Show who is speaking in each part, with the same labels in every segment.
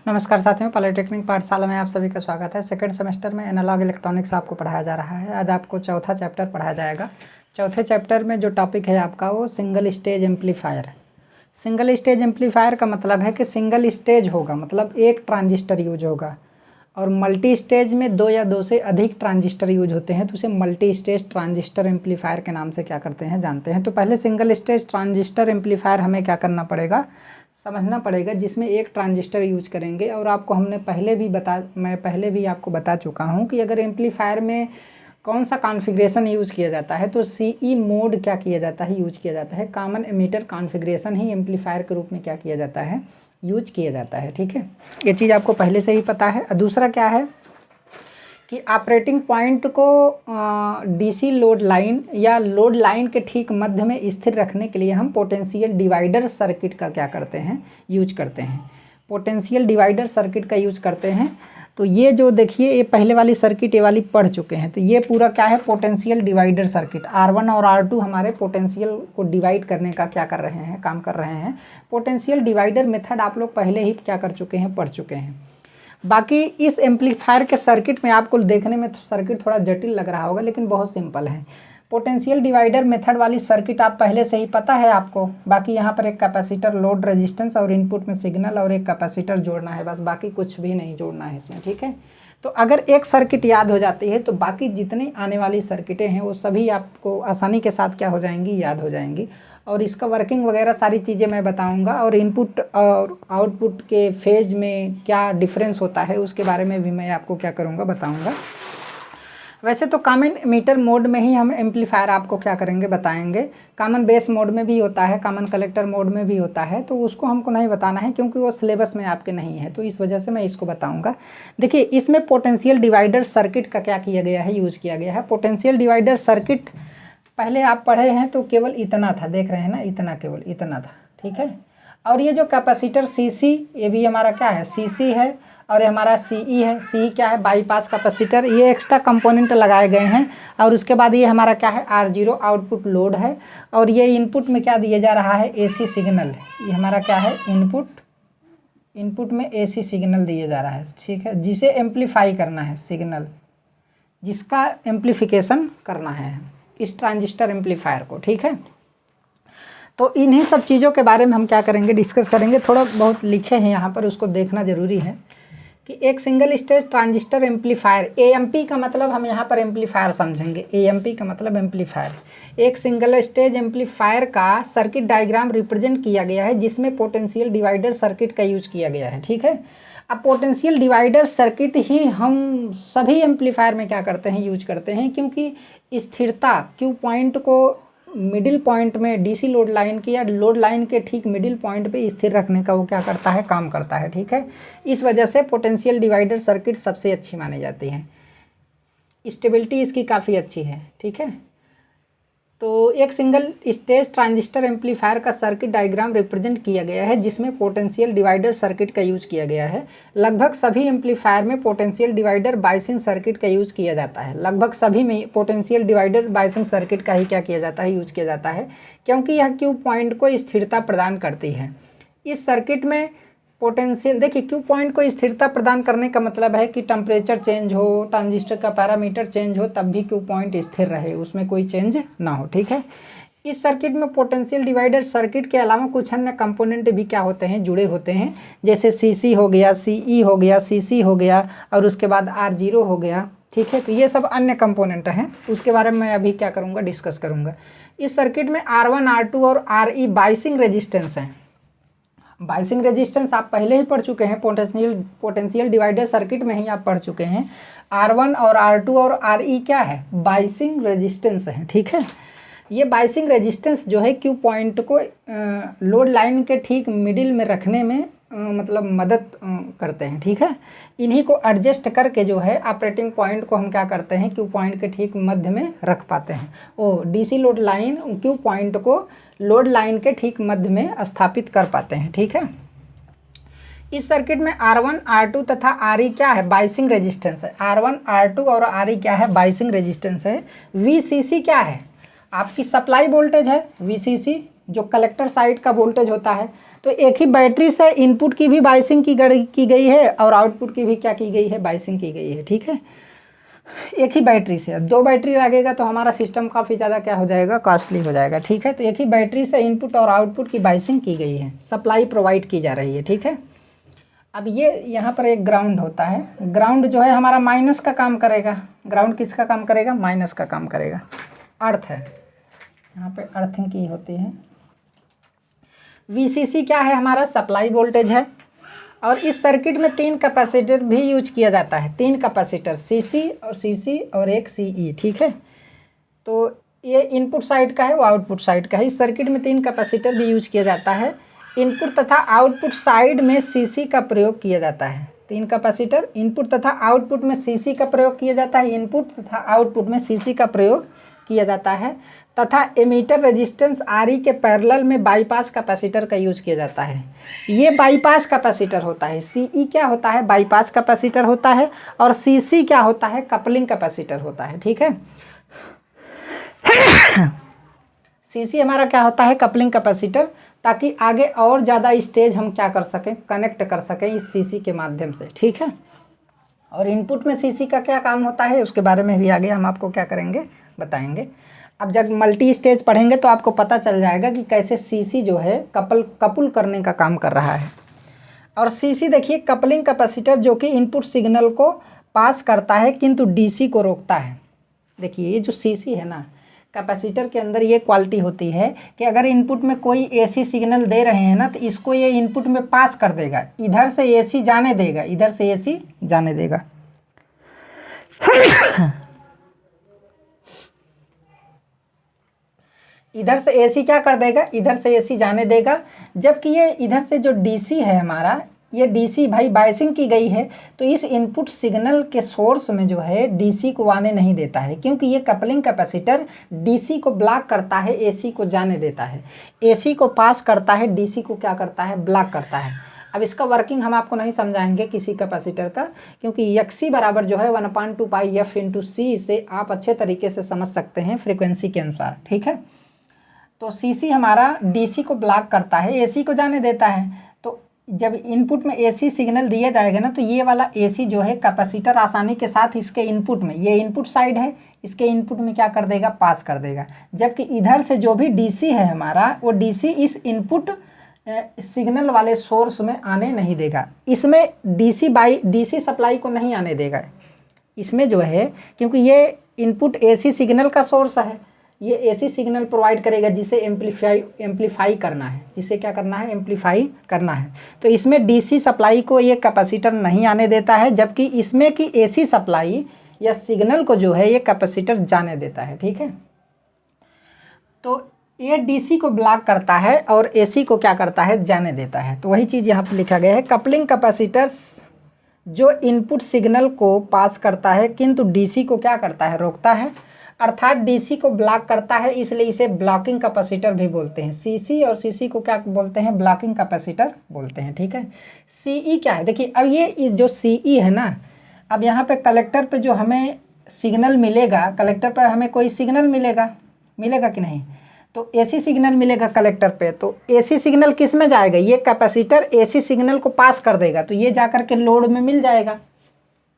Speaker 1: नमस्कार साथियों, पॉलिटेक्निक पाठशाला में आप सभी का स्वागत है। सेकंड सेमेस्टर में एनालॉग इलेक्ट्रॉनिक्स आपको पढ़ाया जा रहा है। आज आपको चौथा चैप्टर पढ़ाया जाएगा। चौथे चैप्टर में जो टॉपिक है आपका वो single stage amplifier. Single stage amplifier का मतलब है कि सिंगल स्टेज होगा, मतलब एक ट्रांजिस्टर यूज होगा, और मल्टी स्टेज में दो या दो से अधिक ट्रांजिस्टर यूज होते हैं तो उसे मल्टी स्टेज ट्रांजिस्टर एम्पलीफायर के नाम से क्या करते हैं जानते हैं। तो पहले सिंगल स्टेज ट्रांजिस्टर एम्पलीफायर हमें क्या करना पड़ेगा, समझना पड़ेगा, जिसमें एक ट्रांजिस्टर यूज करेंगे। और आपको मैं पहले भी आपको बता चुका हूं कि अगर एम्पलीफायर में कौन सा कॉन्फ़िगरेशन यूज़ किया जाता है तो सीई मोड क्या किया जाता है, यूज किया जाता है। कॉमन एमिटर कॉन्फ़िगरेशन ही एम्पलीफायर के रूप में क्या किया जाता है, यूज किया जाता है। ठीक है, ये चीज़ आपको पहले से ही पता है। दूसरा क्या है कि ऑपरेटिंग पॉइंट को डीसी लोड लाइन या लोड लाइन के ठीक मध्य में स्थिर रखने के लिए हम पोटेंशियल डिवाइडर सर्किट का क्या करते हैं, यूज करते हैं। पोटेंशियल डिवाइडर सर्किट का यूज करते हैं। तो ये जो देखिए, ये पहले वाली सर्किट ये वाली पढ़ चुके हैं। तो ये पूरा क्या है, पोटेंशियल डिवाइडर सर्किट। R1 और R2 हमारे पोटेंशियल को डिवाइड करने का क्या कर रहे हैं, काम कर रहे हैं। पोटेंशियल डिवाइडर मेथड आप लोग पहले ही क्या कर चुके हैं, पढ़ चुके हैं। बाकी इस एम्पलीफायर के सर्किट में आपको देखने में सर्किट थोड़ा जटिल लग रहा होगा, लेकिन बहुत सिंपल है। पोटेंशियल डिवाइडर मेथड वाली सर्किट आप पहले से ही पता है आपको। बाकी यहाँ पर एक कैपेसिटर, लोड रेजिस्टेंस और इनपुट में सिग्नल और एक कैपेसिटर जोड़ना है, बस बाकी कुछ भी नहीं जोड़ना है इसमें। ठीक है, तो अगर एक सर्किट याद हो जाती है तो बाकी जितनी आने वाली सर्किटें हैं वो सभी आपको आसानी के साथ क्या हो जाएंगी, याद हो जाएंगी। और इसका वर्किंग वगैरह सारी चीज़ें मैं बताऊंगा, और इनपुट और आउटपुट के फेज में क्या डिफरेंस होता है उसके बारे में भी मैं आपको क्या करूंगा, बताऊंगा। वैसे तो कॉमन एमिटर मोड में ही हम एम्पलीफायर आपको क्या करेंगे, बताएंगे। कॉमन बेस मोड में भी होता है, कॉमन कलेक्टर मोड में भी होता है, तो उसको हमको नहीं बताना है क्योंकि वो सिलेबस में आपके नहीं है, तो इस वजह से मैं इसको बताऊंगा। देखिए, इसमें पोटेंशियल डिवाइडर सर्किट का क्या किया गया है, यूज़ किया गया है। पोटेंशियल डिवाइडर सर्किट पहले आप पढ़े हैं तो केवल इतना था, देख रहे हैं ना, इतना, केवल इतना था। ठीक है, और ये जो कैपेसिटर सीसी, ये भी हमारा क्या है, सीसी है, और ये हमारा सीई है। सीई क्या है, बाईपास कैपेसिटर। ये एक्स्ट्रा कंपोनेंट लगाए गए हैं। और उसके बाद ये हमारा क्या है, R0 आउटपुट लोड है। और ये इनपुट में क्या दिया जा रहा है, AC सिग्नल। ये हमारा क्या है, इनपुट में AC सिग्नल दिया जा रहा है। ठीक है, जिसे एम्पलीफाई करना है, सिग्नल जिसका एम्पलीफिकेशन करना है इस ट्रांजिस्टर एम्पलीफायर को। ठीक है, तो इन्हीं सब चीज़ों के बारे में हम क्या करेंगे, डिस्कस करेंगे। थोड़ा बहुत लिखे हैं यहाँ पर, उसको देखना जरूरी है कि एक single stage transistor amplifier, AMP का मतलब हम यहाँ पर एम्पलीफायर समझेंगे। AMP का मतलब एम्पलीफायर। एक सिंगल स्टेज एम्पलीफायर का सर्किट डायग्राम रिप्रेजेंट किया गया है जिसमें पोटेंशियल डिवाइडर सर्किट का यूज किया गया है। ठीक है, अब पोटेंशियल डिवाइडर सर्किट ही हम सभी एम्पलीफायर में क्या करते हैं, यूज करते हैं, क्योंकि स्थिरता Q पॉइंट को मिडिल पॉइंट में डीसी लोड लाइन की या लोड लाइन के ठीक मिडिल पॉइंट पे स्थिर रखने का वो क्या करता है, काम करता है। ठीक है, इस वजह से पोटेंशियल डिवाइडर सर्किट सबसे अच्छी मानी जाती है, स्टेबिलिटी इसकी काफ़ी अच्छी है। ठीक है, तो एक सिंगल स्टेज ट्रांजिस्टर एम्पलीफायर का सर्किट डायग्राम रिप्रेजेंट किया गया है जिसमें पोटेंशियल डिवाइडर सर्किट का यूज किया गया है। लगभग सभी एम्पलीफायर में पोटेंशियल डिवाइडर बायसिंग सर्किट का यूज किया जाता है। लगभग सभी में पोटेंशियल डिवाइडर बायसिंग सर्किट का ही क्या किया जाता है, यूज किया जाता है, क्योंकि यह Q पॉइंट को स्थिरता प्रदान करती है। इस सर्किट में पोटेंशियल, देखिए, Q पॉइंट को स्थिरता प्रदान करने का मतलब है कि टेम्परेचर चेंज हो, ट्रांजिस्टर का पैरामीटर चेंज हो, तब भी Q पॉइंट स्थिर रहे, उसमें कोई चेंज ना हो। ठीक है, इस सर्किट में पोटेंशियल डिवाइडर सर्किट के अलावा कुछ अन्य कंपोनेंट भी क्या होते हैं, जुड़े होते हैं, जैसे CC हो गया, CE हो गया, CC हो गया, और उसके बाद R0 हो गया। ठीक है, तो ये सब अन्य कंपोनेंट हैं, उसके बारे में मैं अभी क्या करूँगा, डिस्कस करूँगा। इस सर्किट में R1, R2 और RE बाइसिंग रेजिस्टेंस हैं। बाइसिंग रेजिस्टेंस आप पहले ही पढ़ चुके हैं, पोटेंशियल डिवाइडर सर्किट में ही आप पढ़ चुके हैं। R1 और R2 और RE क्या है, बाइसिंग रेजिस्टेंस है। ठीक है, ये बाइसिंग रेजिस्टेंस जो है Q पॉइंट को लोड लाइन के ठीक मिडिल में रखने में मतलब मदद करते हैं। ठीक है, इन्हीं को एडजस्ट करके जो है ऑपरेटिंग पॉइंट को हम क्या करते हैं, Q पॉइंट के ठीक मध्य में रख पाते हैं। DC load line Q point को लोड लाइन के ठीक मध्य में स्थापित कर पाते हैं। ठीक है, इस सर्किट में R1, R2 तथा RE क्या है, बाइसिंग रेजिस्टेंस है। R1, R2 और RE क्या है, बाइसिंग रेजिस्टेंस है। VCC क्या है, आपकी सप्लाई वोल्टेज है। VCC जो कलेक्टर साइड का वोल्टेज होता है, तो एक ही बैटरी से इनपुट की भी बाइसिंग की गई है और आउटपुट की भी क्या की गई है, बाइसिंग की गई है। ठीक है, एक ही बैटरी से। 2 बैटरी लगेगा तो हमारा सिस्टम काफ़ी ज़्यादा क्या हो जाएगा, कॉस्टली हो जाएगा। ठीक है, तो एक ही बैटरी से इनपुट और आउटपुट की बाइसिंग की गई है, सप्लाई प्रोवाइड की जा रही है। ठीक है, अब ये यहाँ पर एक ग्राउंड होता है। ग्राउंड जो है हमारा माइनस का काम करेगा। ग्राउंड किसका काम करेगा, माइनस का काम करेगा। अर्थ है, यहाँ पे अर्थिंग की होती है। वीसीसी क्या है, हमारा सप्लाई वोल्टेज है। और इस सर्किट में 3 कैपेसिटर भी यूज किया जाता है। 3 कैपेसिटर, सीसी और एक सीई। ठीक है, तो ये इनपुट साइड का है, वो आउटपुट साइड का है। इस सर्किट में 3 कैपेसिटर भी यूज किया जाता है। इनपुट तथा आउटपुट साइड में सीसी का प्रयोग किया जाता है। 3 कैपेसिटर, इनपुट तथा आउटपुट में सीसी का प्रयोग किया जाता है। इनपुट तथा आउटपुट में सीसी का प्रयोग किया जाता है तथा एमीटर रेजिस्टेंस आरई के पैरेलल में बाईपास कैपेसिटर का यूज किया जाता है। ये बाईपास कैपेसिटर होता है। सीई क्या होता है, बाईपास कैपेसिटर होता है। और सीसी क्या होता है, कपलिंग कैपेसिटर होता है। ठीक है, सीसी हमारा क्या होता है, कपलिंग कैपेसिटर, ताकि आगे और ज़्यादा स्टेज हम क्या कर सकें, कनेक्ट कर सकें इस सीसी के माध्यम से। ठीक है, और इनपुट में सीसी का क्या काम होता है उसके बारे में भी आगे हम आपको क्या करेंगे, बताएंगे। अब जब मल्टी स्टेज पढ़ेंगे तो आपको पता चल जाएगा कि कैसे सीसी जो है कपुल करने का काम कर रहा है। और सीसी देखिए, कपलिंग कैपेसिटर जो कि इनपुट सिग्नल को पास करता है किंतु डीसी को रोकता है। देखिए ये जो सीसी है ना, कैपेसिटर के अंदर ये क्वालिटी होती है कि अगर इनपुट में कोई एसी सिग्नल दे रहे हैं ना, तो इसको ये इनपुट में पास कर देगा। इधर से एसी जाने देगा, इधर से एसी जाने देगा। इधर से एसी क्या कर देगा, इधर से एसी जाने देगा। जबकि ये इधर से जो डीसी है हमारा, ये डीसी भाई बाइसिंग की गई है, तो इस इनपुट सिग्नल के सोर्स में जो है डीसी को आने नहीं देता है, क्योंकि ये कपलिंग कैपेसिटर डीसी को ब्लॉक करता है, एसी को जाने देता है। एसी को पास करता है, डीसी को क्या करता है, ब्लॉक करता है। अब इसका वर्किंग हम आपको नहीं समझाएंगे किसी कैपेसिटर का, क्योंकि यक्सी बराबर जो है 1/2 पाई एफ इंटू सी से आप अच्छे तरीके से समझ सकते हैं फ्रीक्वेंसी के अनुसार। ठीक है, तो सीसी हमारा डीसी को ब्लॉक करता है, एसी को जाने देता है। तो जब इनपुट में एसी सिग्नल दिया जाएगा ना, तो ये वाला एसी जो है कैपेसिटर आसानी के साथ इसके इनपुट में, ये इनपुट साइड है, इसके इनपुट में क्या कर देगा, पास कर देगा। जबकि इधर से जो भी डीसी है हमारा, वो डीसी इस इनपुट सिग्नल वाले सोर्स में आने नहीं देगा। इसमें डीसी सप्लाई को नहीं आने देगा इसमें जो है, क्योंकि ये इनपुट एसी सिग्नल का सोर्स है। ये एसी सिग्नल प्रोवाइड करेगा जिसे एम्पलीफाई करना है, जिसे क्या करना है, एम्पलीफाई करना है। तो इसमें डीसी सप्लाई को ये कैपेसिटर नहीं आने देता है, जबकि इसमें की एसी सप्लाई या सिग्नल को जो है ये कैपेसिटर जाने देता है। ठीक है, तो ये डीसी को ब्लॉक करता है और एसी को क्या करता है, जाने देता है। तो वही चीज़ यहाँ पर लिखा गया है, कपलिंग कैपेसिटर जो इनपुट सिग्नल को पास करता है किंतु डीसी को क्या करता है, रोकता है, अर्थात डीसी को ब्लॉक करता है, इसलिए इसे ब्लॉकिंग कैपेसिटर भी बोलते हैं। सीसी और सीसी को क्या बोलते हैं, ब्लॉकिंग कैपेसिटर बोलते हैं। ठीक है, सीई क्या है, देखिए अब ये जो सीई है ना, अब यहाँ पे कलेक्टर पे जो हमें सिग्नल मिलेगा, कलेक्टर पर हमें कोई सिग्नल मिलेगा कि नहीं, तो एसी सिग्नल मिलेगा कलेक्टर पे। तो एसी सिग्नल किस में जाएगा, ये कैपेसिटर एसी सिग्नल को पास कर देगा, तो ये जाकर के लोड में मिल जाएगा।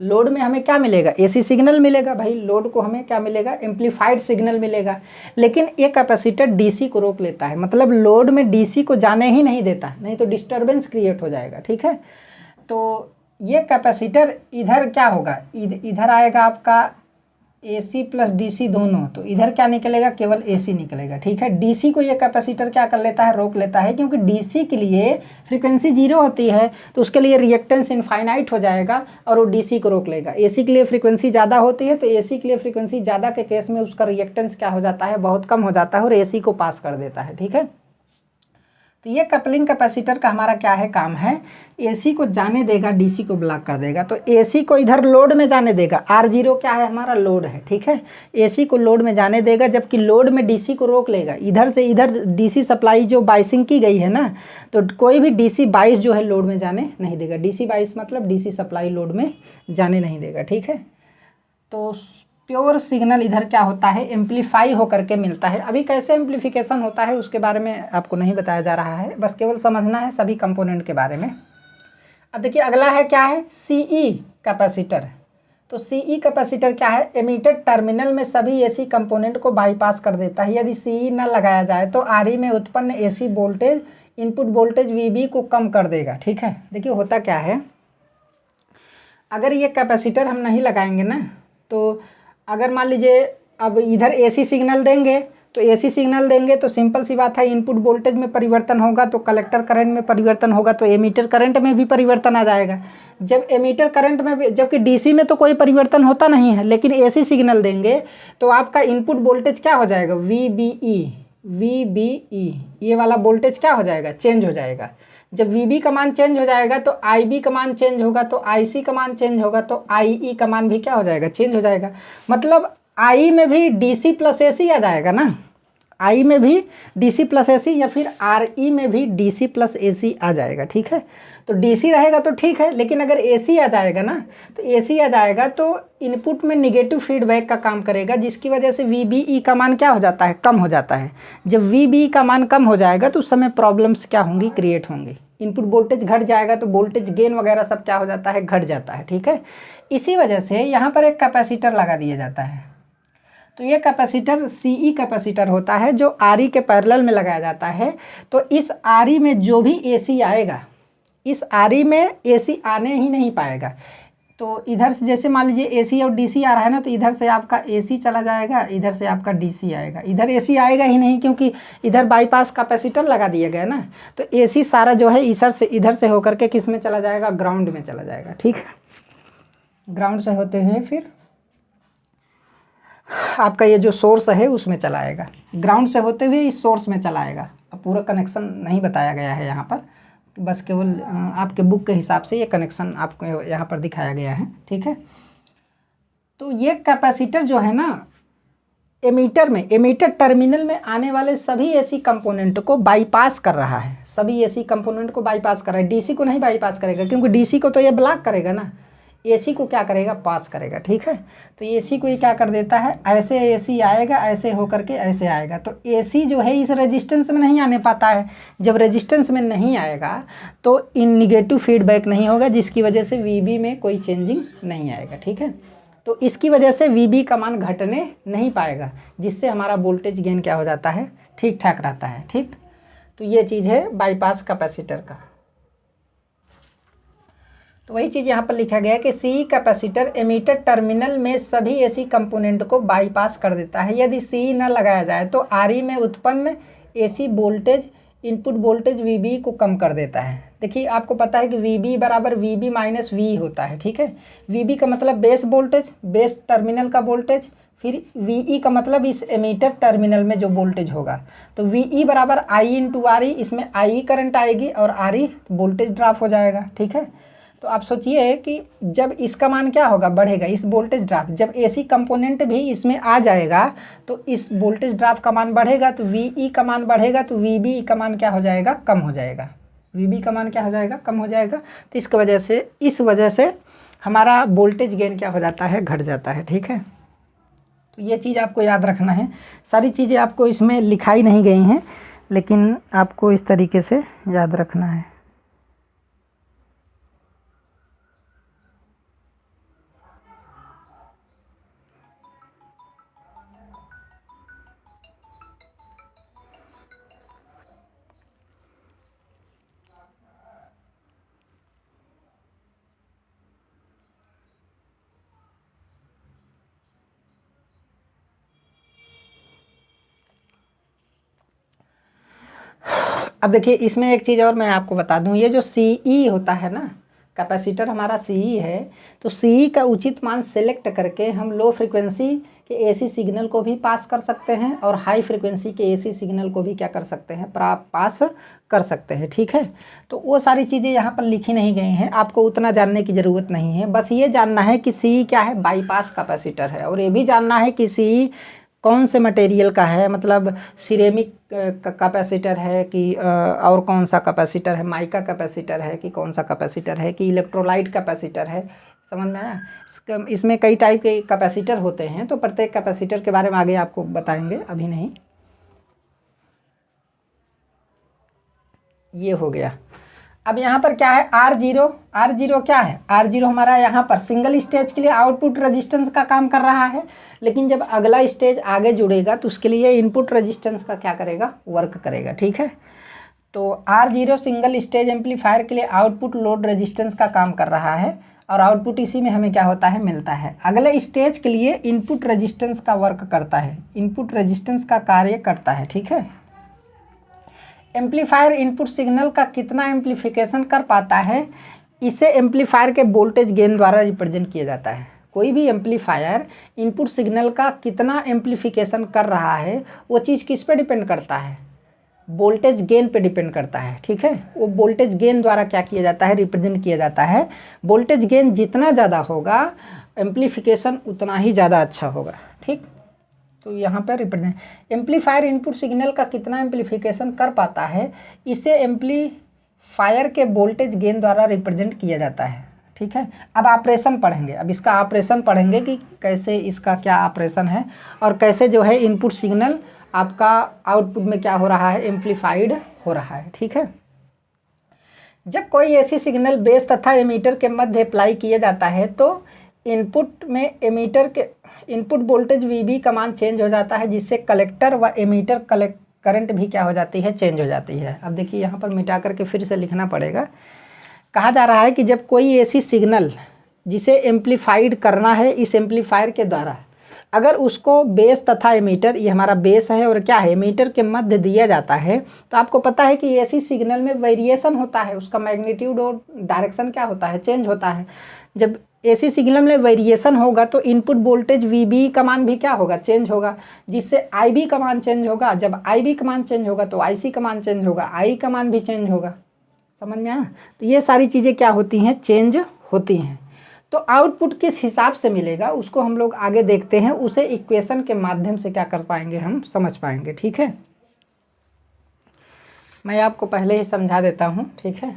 Speaker 1: लोड में हमें क्या मिलेगा, एसी सिग्नल मिलेगा। भाई लोड को हमें क्या मिलेगा, एम्पलीफाइड सिग्नल मिलेगा। लेकिन ये कैपेसिटर डीसी को रोक लेता है, मतलब लोड में डीसी को जाने ही नहीं देता, नहीं तो डिस्टर्बेंस क्रिएट हो जाएगा। ठीक है, तो ये कैपेसिटर इधर क्या होगा, इधर आएगा आपका एसी प्लस डीसी दोनों, तो इधर क्या निकलेगा, केवल एसी निकलेगा। ठीक है, डीसी को ये कैपेसिटर क्या कर लेता है, रोक लेता है, क्योंकि डीसी के लिए फ्रीक्वेंसी 0 होती है, तो उसके लिए रिएक्टेंस इनफाइनाइट हो जाएगा और वो डीसी को रोक लेगा। एसी के लिए फ्रीक्वेंसी ज़्यादा होती है, तो एसी के लिए फ्रीक्वेंसी ज़्यादा के केस में उसका रिएक्टेंस क्या हो जाता है, बहुत कम हो जाता है और एसी को पास कर देता है। ठीक है, तो ये कपलिंग कैपेसिटर का हमारा क्या है, काम है, एसी को जाने देगा, डीसी को ब्लॉक कर देगा। तो एसी को इधर लोड में जाने देगा, R0 क्या है, हमारा लोड है। ठीक है, एसी को लोड में जाने देगा, जबकि लोड में डीसी को रोक लेगा। इधर से इधर डीसी सप्लाई जो बाइसिंग की गई है ना, तो कोई भी डीसी बाइस जो है लोड में जाने नहीं देगा। डीसी बाइस मतलब डीसी सप्लाई लोड में जाने नहीं देगा। ठीक है, तो प्योर सिग्नल इधर क्या होता है, एम्पलीफाई होकर के मिलता है। अभी कैसे एम्पलीफिकेशन होता है उसके बारे में आपको नहीं बताया जा रहा है, बस केवल समझना है सभी कंपोनेंट के बारे में। अब देखिए अगला है क्या है, सीई कैपेसिटर। तो सीई कैपेसिटर क्या है, एमीटर टर्मिनल में सभी एसी कंपोनेंट को बाईपास कर देता है। यदि सीई न लगाया जाए तो आरई में उत्पन्न एसी वोल्टेज इनपुट वोल्टेज वीबी को कम कर देगा। ठीक है, देखिए होता क्या है, अगर ये कैपेसिटर हम नहीं लगाएंगे ना, तो अगर मान लीजिए अब इधर एसी सिग्नल देंगे, तो एसी सिग्नल देंगे तो सिंपल सी बात है, इनपुट वोल्टेज में परिवर्तन होगा तो कलेक्टर करंट में परिवर्तन होगा, तो एमीटर करंट में भी परिवर्तन आ जाएगा। जब एमीटर करंट में भी, जबकि डीसी में तो कोई परिवर्तन होता नहीं है, लेकिन एसी सिग्नल देंगे तो आपका इनपुट वोल्टेज क्या हो जाएगा, वीबीई, ये वाला वोल्टेज क्या हो जाएगा, चेंज हो जाएगा। जब वीबी का मान चेंज हो जाएगा तो आईबी का मान चेंज होगा, तो आईसी का मान चेंज होगा, तो आईई का मान भी क्या हो जाएगा, चेंज हो जाएगा। मतलब आई में भी डीसी प्लस एसी आ जाएगा ना, आई में भी डीसी प्लस एसी, या फिर आरई में भी डीसी प्लस एसी आ जाएगा। ठीक है, तो डीसी रहेगा तो ठीक है, लेकिन अगर एसी आ जाएगा ना, तो एसी आ जाएगा तो इनपुट में निगेटिव फीडबैक का काम करेगा, जिसकी वजह से वीबीई का मान क्या हो जाता है, कम हो जाता है। जब वीबीई का मान कम हो जाएगा तो उस समय प्रॉब्लम्स क्या होंगी, क्रिएट होंगी। इनपुट वोल्टेज घट जाएगा तो वोल्टेज गेन वगैरह सब क्या हो जाता है, घट जाता है। ठीक है, इसी वजह से यहाँ पर एक कैपेसिटर लगा दिया जाता है। तो ये कैपेसिटर सीई कैपेसिटर होता है जो आरई के पैरेलल में लगाया जाता है। तो इस आरई में जो भी एसी आएगा, इस आरई में एसी आने ही नहीं पाएगा। तो इधर से जैसे मान लीजिए एसी और डीसी आ रहा है ना, तो इधर से आपका एसी चला जाएगा, इधर से आपका डीसी आएगा, इधर एसी आएगा ही नहीं, क्योंकि इधर बाईपास कैपेसिटर लगा दिया गया ना। तो एसी सारा जो है इधर से होकर के किस में चला जाएगा, ग्राउंड में चला जाएगा। ठीक है, ग्राउंड से होते हुए फिर आपका ये जो सोर्स है उसमें चलाएगा, ग्राउंड से होते हुए इस सोर्स में चलाएगा। अब पूरा कनेक्शन नहीं बताया गया है यहाँ पर, बस केवल आपके बुक के हिसाब से ये कनेक्शन आपको यहाँ पर दिखाया गया है। ठीक है, तो ये कैपेसिटर जो है ना, एमीटर टर्मिनल में आने वाले सभी एसी कंपोनेंट को बाईपास कर रहा है, सभी एसी कंपोनेंट को बाईपास कर रहा है। डीसी को नहीं बाईपास करेगा, क्योंकि डीसी को तो ये ब्लॉक करेगा ना, एसी को क्या करेगा, पास करेगा। ठीक है, तो एसी को ये क्या कर देता है, ऐसे एसी आएगा, ऐसे होकर के ऐसे आएगा। तो एसी जो है इस रेजिस्टेंस में नहीं आने पाता है। जब रेजिस्टेंस में नहीं आएगा तो इन निगेटिव फीडबैक नहीं होगा, जिसकी वजह से वीबी में कोई चेंजिंग नहीं आएगा। ठीक है, तो इसकी वजह से वीबी का मान घटने नहीं पाएगा, जिससे हमारा वोल्टेज गेन क्या हो जाता है, ठीक ठाक रहता है। ठीक, तो ये चीज़ है बाईपास कैपेसिटर का। तो वही चीज़ यहाँ पर लिखा गया है कि सी कैपेसिटर एमीटर टर्मिनल में सभी एसी कंपोनेंट को बाईपास कर देता है। यदि सी न लगाया जाए तो आरई में उत्पन्न एसी वोल्टेज इनपुट वोल्टेज वीबी को कम कर देता है। देखिए आपको पता है कि वीबी बराबर वीबी माइनस वी होता है। ठीक है, वीबी का मतलब बेस वोल्टेज, बेस टर्मिनल का वोल्टेज, फिर वीई का मतलब इस एमीटर टर्मिनल में जो वोल्टेज होगा। तो वीई बराबर आई इंटू आर ई, इसमें आई करंट आएगी और आर ई वोल्टेज ड्रॉप हो जाएगा। ठीक है, तो आप सोचिए कि जब इसका मान क्या होगा, बढ़ेगा, इस वोल्टेज ड्रॉप, जब एसी कंपोनेंट भी इसमें आ जाएगा तो इस वोल्टेज ड्रॉप का मान बढ़ेगा, तो वीई का मान बढ़ेगा, तो वीबी का मान क्या हो जाएगा, कम हो जाएगा। वीबी का मान क्या हो जाएगा, कम हो जाएगा। तो इस वजह से हमारा वोल्टेज गेन क्या हो जाता है, घट जाता है। ठीक है, तो ये चीज़ आपको याद रखना है। सारी चीज़ें आपको इसमें लिखाई नहीं गई हैं, लेकिन आपको इस तरीके से याद रखना है। अब देखिए इसमें एक चीज़ और मैं आपको बता दूं, ये जो सीई होता है ना, कैपेसिटर हमारा सीई है, तो सीई का उचित मान सेलेक्ट करके हम लो फ्रिक्वेंसी के एसी सिग्नल को भी पास कर सकते हैं और हाई फ्रिक्वेंसी के एसी सिग्नल को भी क्या कर सकते हैं, पास कर सकते हैं। ठीक है, तो वो सारी चीज़ें यहाँ पर लिखी नहीं गई हैं, आपको उतना जानने की ज़रूरत नहीं है। बस ये जानना है कि सीई क्या है, बाईपास कैपेसिटर है, और ये भी जानना है कि सीई कौन से मटेरियल का है, मतलब सिरेमिक कैपेसिटर है कि और कौन सा कैपेसिटर है, माइका कैपेसिटर है कि कौन सा कैपेसिटर है कि इलेक्ट्रोलाइट कैपेसिटर है, समझ में आया। इसमें कई टाइप के कैपेसिटर होते हैं, तो प्रत्येक कैपेसिटर के बारे में आगे आपको बताएंगे, अभी नहीं। ये हो गया। अब यहाँ पर क्या है, R0 क्या है, R0 हमारा यहाँ पर सिंगल स्टेज के लिए आउटपुट रेजिस्टेंस का काम कर रहा है, लेकिन जब अगला स्टेज आगे जुड़ेगा तो उसके लिए इनपुट रेजिस्टेंस का क्या करेगा, वर्क करेगा, ठीक है। तो R0 सिंगल स्टेज एम्पलीफायर के लिए आउटपुट लोड रेजिस्टेंस का काम कर रहा है, और आउटपुट इसी में हमें क्या होता है, मिलता है। अगले स्टेज के लिए इनपुट रेजिस्टेंस का वर्क करता है, इनपुट रेजिस्टेंस का कार्य करता है, ठीक है। एम्पलीफायर इनपुट सिग्नल का कितना एम्पलीफिकेशन कर पाता है, इसे एम्पलीफायर के वोल्टेज गेन द्वारा रिप्रेजेंट किया जाता है। कोई भी एम्पलीफायर इनपुट सिग्नल का कितना एम्पलीफिकेशन कर रहा है, वो चीज़ किस पे डिपेंड करता है, वोल्टेज गेन पे डिपेंड करता है, ठीक है। वो वोल्टेज गेन द्वारा क्या किया जाता है, रिप्रेजेंट किया जाता है। वोल्टेज गेन जितना ज़्यादा होगा, एम्पलीफिकेशन उतना ही ज़्यादा अच्छा होगा, ठीक। तो यहाँ पर रिप्रेजेंट एम्पलीफायर इनपुट सिग्नल का कितना एम्पलीफिकेशन कर पाता है, इसे एम्पलीफायर के वोल्टेज गेन द्वारा रिप्रेजेंट किया जाता है, ठीक है। अब ऑपरेशन पढ़ेंगे, अब इसका ऑपरेशन पढ़ेंगे कि कैसे इसका क्या ऑपरेशन है, और कैसे जो है इनपुट सिग्नल आपका आउटपुट में क्या हो रहा है, एम्पलीफाइड हो रहा है, ठीक है। जब कोई ऐसी सिग्नल बेस तथा एमीटर के मध्य अप्लाई किया जाता है, तो इनपुट में एमीटर के इनपुट वोल्टेज VB का मान चेंज हो जाता है, जिससे कलेक्टर व एमीटर करंट भी क्या हो जाती है, चेंज हो जाती है। अब देखिए यहाँ पर मिटा करके फिर से लिखना पड़ेगा। कहा जा रहा है कि जब कोई ऐसी सिग्नल जिसे एम्पलीफाइड करना है इस एम्पलीफायर के द्वारा, अगर उसको बेस तथा एमीटर, ये हमारा बेस है और क्या है, एमीटर के मध्य दिया जाता है, तो आपको पता है कि ऐसी सिग्नल में वेरिएशन होता है, उसका मैग्नीट्यूड और डायरेक्शन क्या होता है, चेंज होता है। जब ऐसी सिग्नल में वेरिएशन होगा तो इनपुट वोल्टेज VB का मान भी क्या होगा, चेंज होगा, जिससे IB का मान चेंज होगा। जब IB का मान चेंज होगा तो IC का मान चेंज होगा, I का मान भी चेंज होगा। समझ में आया। तो ये सारी चीज़ें क्या होती हैं, चेंज होती हैं। तो आउटपुट किस हिसाब से मिलेगा उसको हम लोग आगे देखते हैं, उसे इक्वेशन के माध्यम से क्या कर पाएंगे, हम समझ पाएंगे, ठीक है। मैं आपको पहले ही समझा देता हूँ, ठीक है।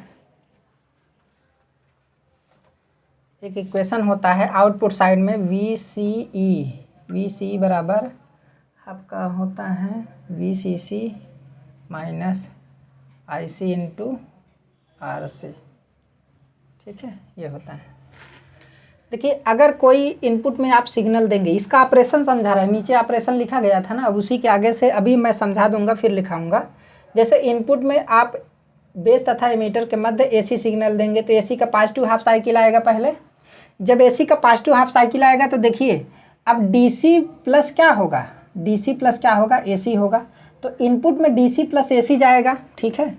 Speaker 1: एक इक्वेशन होता है आउटपुट साइड में, VCE बराबर आपका होता है VCC minus IC into RC, ठीक है, ये होता है। देखिए अगर कोई इनपुट में आप सिग्नल देंगे, इसका ऑपरेशन समझा रहा है, नीचे ऑपरेशन लिखा गया था ना, अब उसी के आगे से अभी मैं समझा दूंगा, फिर लिखाऊंगा। जैसे इनपुट में आप बेस तथा एमीटर के मध्य AC सिग्नल देंगे, तो AC का पॉजिटिव हाफ साइकिल आएगा पहले। जब AC का पॉजिटिव हाफ साइकिल आएगा तो देखिए अब DC प्लस क्या होगा, DC प्लस क्या होगा, AC होगा। तो इनपुट में DC प्लस AC जाएगा, ठीक है।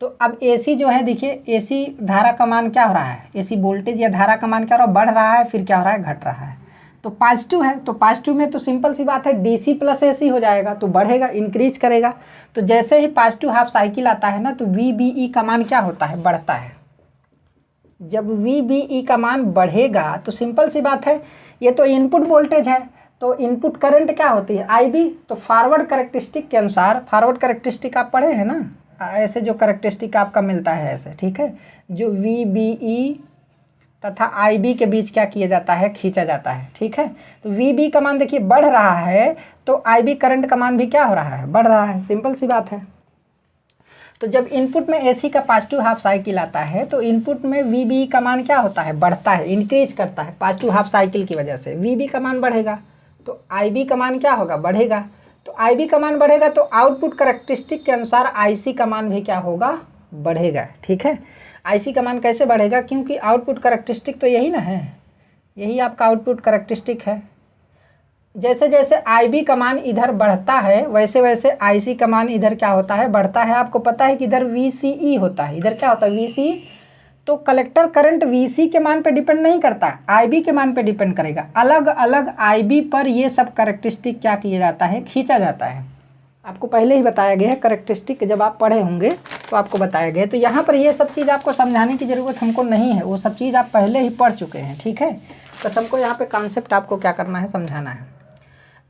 Speaker 1: तो अब AC जो है, देखिए AC धारा का मान क्या हो रहा है, AC वोल्टेज या धारा का मान क्या हो रहा है, बढ़ रहा है, फिर क्या हो रहा है, घट रहा है। तो पॉजिटिव है, तो पॉजिटिव में तो सिंपल सी बात है, DC प्लस AC हो जाएगा, तो बढ़ेगा, इंक्रीज करेगा। तो जैसे ही पॉजिटिव हाफ साइकिल आता है ना, तो VBE का मान क्या होता है, बढ़ता है। जब VBE का मान बढ़ेगा तो सिंपल सी बात है, ये तो इनपुट वोल्टेज है, तो इनपुट करंट क्या होती है, IB। तो फॉरवर्ड कैरेक्टरिस्टिक के अनुसार, फॉरवर्ड कैरेक्टरिस्टिक आप पढ़े हैं ना, ऐसे जो कैरेक्टरिस्टिक आपका मिलता है ऐसे, ठीक है, जो VBE तथा IB के बीच क्या किया जाता है, खींचा जाता है, ठीक है। तो VB का मान देखिए बढ़ रहा है, तो IB करंट का मान भी क्या हो रहा है, बढ़ रहा है, सिंपल सी बात है। तो जब इनपुट में AC का पॉजिटिव हाफ साइकिल आता है, तो इनपुट में VBE का मान क्या होता है, बढ़ता है, इंक्रीज करता है। पॉजिटिव हाफ साइकिल की वजह से VB का मान बढ़ेगा, तो IB का मान क्या होगा, बढ़ेगा। तो IB का मान बढ़ेगा, तो आउटपुट कैरेक्टरिस्टिक के अनुसार IC का मान भी क्या होगा, बढ़ेगा, ठीक है। IC का मान कैसे बढ़ेगा, क्योंकि आउटपुट कैरेक्टरिस्टिक तो यही ना है, यही आपका आउटपुट कैरेक्टरिस्टिक है। जैसे जैसे IB का मान इधर बढ़ता है, वैसे वैसे IC का मान इधर क्या होता है, बढ़ता है। आपको पता है कि इधर VCE होता है, इधर क्या होता है, VCE। तो कलेक्टर करंट VC के मान पे डिपेंड नहीं करता, IB के मान पे डिपेंड करेगा। अलग अलग IB पर ये सब कैरेक्टरिस्टिक क्या किया जाता है, खींचा जाता है। आपको पहले ही बताया गया है, कैरेक्टरिस्टिक जब आप पढ़े होंगे तो आपको बताया गया है। तो यहाँ पर ये सब चीज़ आपको समझाने की ज़रूरत हमको नहीं है, वो सब चीज़ आप पहले ही पढ़ चुके हैं, ठीक है। बस हमको यहाँ पे कॉन्सेप्ट आपको क्या करना है, समझाना है।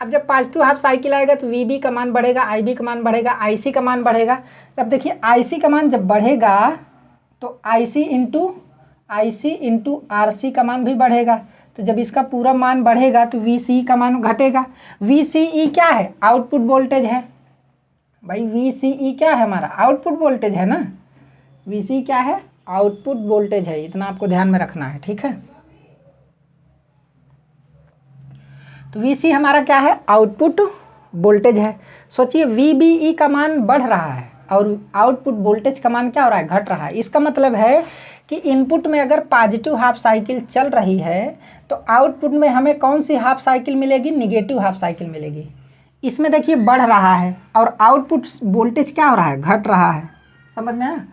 Speaker 1: अब जब पॉजिटिव हाफ साइकिल आएगा तो VB का मान बढ़ेगा, IB का मान बढ़ेगा, IC का मान बढ़ेगा। तब देखिए IC का मान जब बढ़ेगा तो IC into IC into RC का मान भी बढ़ेगा। तो जब इसका पूरा मान बढ़ेगा तो VCE का मान घटेगा। VCE क्या है? आउटपुट वोल्टेज है भाई। VCE क्या है? हमारा आउटपुट वोल्टेज है ना। VCE क्या है? आउटपुट वोल्टेज है। इतना आपको ध्यान में रखना है, ठीक है। तो VC हमारा क्या है? आउटपुट वोल्टेज है। सोचिए VBE का मान बढ़ रहा है और आउटपुट वोल्टेज का मान क्या हो रहा है? घट रहा है। इसका मतलब है कि इनपुट में अगर पॉजिटिव हाफ साइकिल चल रही है तो आउटपुट में हमें कौन सी हाफ साइकिल मिलेगी? निगेटिव हाफ साइकिल मिलेगी। इसमें देखिए बढ़ रहा है और आउटपुट वोल्टेज क्या हो रहा है? घट रहा है। समझ में आया?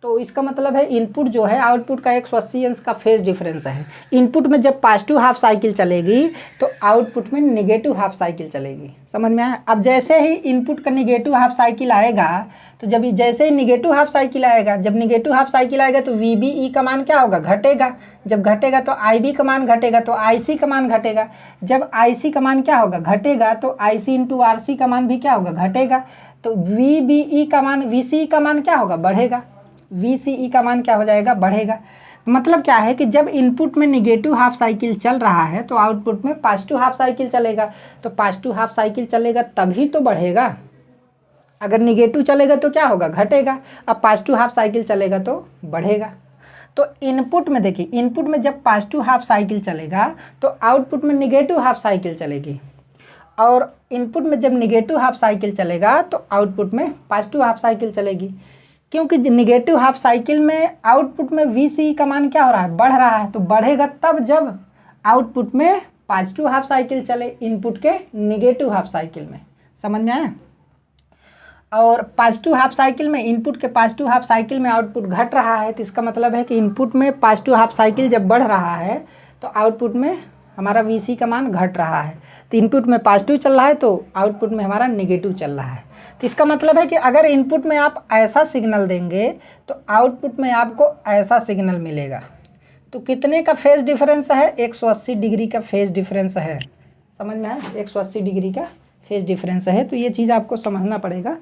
Speaker 1: तो इसका मतलब है इनपुट जो है आउटपुट का 180 अंश का फेज डिफरेंस है। इनपुट में जब पॉजिटिव हाफ साइकिल चलेगी तो आउटपुट में निगेटिव हाफ साइकिल चलेगी। समझ में आया? अब जैसे ही इनपुट का निगेटिव हाफ साइकिल आएगा तो जब जैसे ही निगेटिव हाफ साइकिल आएगा, जब निगेटिव हाफ साइकिल आएगा तो VBE का मान क्या होगा? घटेगा। जब घटेगा तो IB का मान घटेगा, तो IC का मान घटेगा। जब IC का मान क्या होगा? घटेगा, तो IC इंटू RC का मान भी क्या होगा? घटेगा। तो VBE का मान, VCE का मान क्या होगा? बढ़ेगा। VCE का मान क्या हो जाएगा? बढ़ेगा। मतलब क्या है कि जब इनपुट में निगेटिव हाफ साइकिल चल रहा है तो आउटपुट में पॉजिटिव हाफ साइकिल चलेगा। तो पॉजिटिव हाफ साइकिल चलेगा तभी तो बढ़ेगा। अगर निगेटिव चलेगा तो क्या होगा? घटेगा। अब पॉजिटिव हाफ साइकिल चलेगा तो बढ़ेगा। तो इनपुट में देखिए, इनपुट में जब पॉजिटिव हाफ साइकिल चलेगा तो आउटपुट में निगेटिव हाफ साइकिल चलेगी, और इनपुट में जब निगेटिव हाफ साइकिल चलेगा तो आउटपुट में पॉजिटिव हाफ साइकिल चलेगी। क्योंकि निगेटिव हाफ साइकिल में आउटपुट में VCE का मान क्या हो रहा है? बढ़ रहा है। तो बढ़ेगा तब जब आउटपुट में पॉजिटिव हाफ साइकिल चले इनपुट के निगेटिव हाफ साइकिल में। समझ में आया? और पॉजिटिव हाफ साइकिल में, इनपुट के पॉजिटिव हाफ साइकिल में आउटपुट घट रहा है, तो इसका मतलब है कि इनपुट में पॉजिटिव हाफ साइकिल जब बढ़ रहा है तो आउटपुट में हमारा VC का मान घट रहा है। तो इनपुट में पॉजिटिव चल रहा है तो आउटपुट में हमारा निगेटिव चल रहा है। तो इसका मतलब है कि अगर इनपुट में आप ऐसा सिग्नल देंगे तो आउटपुट में आपको ऐसा सिग्नल मिलेगा। तो कितने का फेज डिफरेंस है? 180 डिग्री का फेज डिफरेंस है। समझ में आया? 180 डिग्री का फेज डिफरेंस है। तो ये चीज़ आपको समझना पड़ेगा।